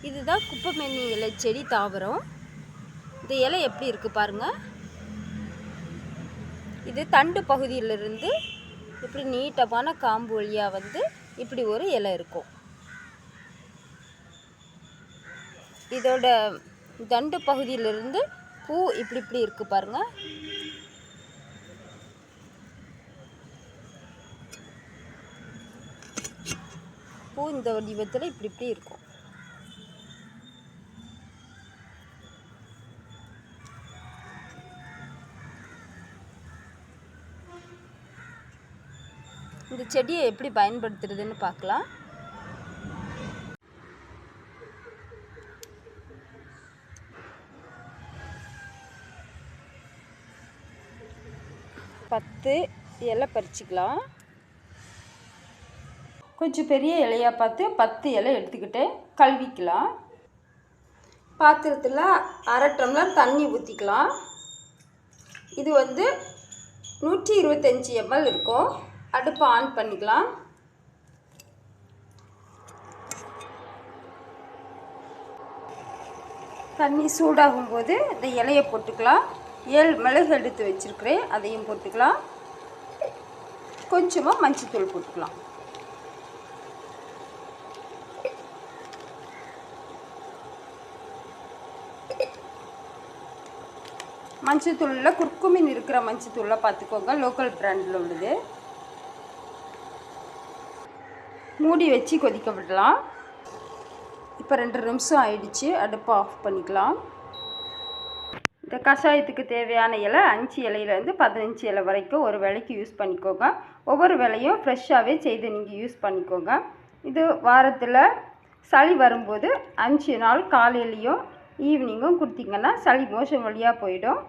இதுதான் குப்பைமேனி இலை செடி தாவரம். இந்த இலை எப்படி இருக்குது பாருங்கள். இது தண்டு பகுதியிலிருந்து இப்படி நீட்டமான காம்பு வழியாக வந்து இப்படி ஒரு இலை இருக்கும். இதோட தண்டு பகுதியிலிருந்து பூ இப்படி இப்படி இருக்குது பாருங்கள். பூ இந்த வடிவத்தில் இப்படி இப்படி இருக்கும். இந்த செடியை எப்படி பயன்படுத்துறதுன்னு பார்க்கலாம். பத்து இலை பறிச்சிக்கலாம். கொஞ்சம் பெரிய இலையாக பார்த்து 10 இலை எடுத்துக்கிட்டு கழுவிக்கலாம். பாத்திரத்தில் அரை டம்ளர் தண்ணி ஊற்றிக்கலாம். இது வந்து 125 ml இருக்கும். அடுப்பை ஆன் பண்ணிக்கலாம். தண்ணி சூடாகும்போது இந்த இலையை போட்டுக்கலாம். 7 மிளகு எடுத்து வச்சுருக்கிறேன், அதையும் போட்டுக்கலாம். கொஞ்சமாக மஞ்சத்தூள் போட்டுக்கலாம். மஞ்சத்தூளில் குர்குமின் இருக்கிற மஞ்சத்தூளில் பார்த்துக்கோங்க, லோக்கல் பிராண்டில் உள்ளது. மூடி வச்சு கொதிக்க விடலாம். இப்போ 2 நிமிஷம் ஆயிடுச்சு. அடுப்பை ஆஃப் பண்ணிக்கலாம். இந்த கஷாயத்துக்கு தேவையான இலை 5 இலையிலேருந்து 15 இலை வரைக்கும் ஒரு வேளைக்கு யூஸ் பண்ணிக்கோங்க. ஒவ்வொரு வேளையும் ஃப்ரெஷ்ஷாகவே செய்து நீங்கள் யூஸ் பண்ணிக்கோங்க. இது வாரத்தில் சளி வரும்போது 5 நாள் காலையிலையும் ஈவினிங்கும் கொடுத்தீங்கன்னா சளி மோஷன் வழியாக போயிடும்.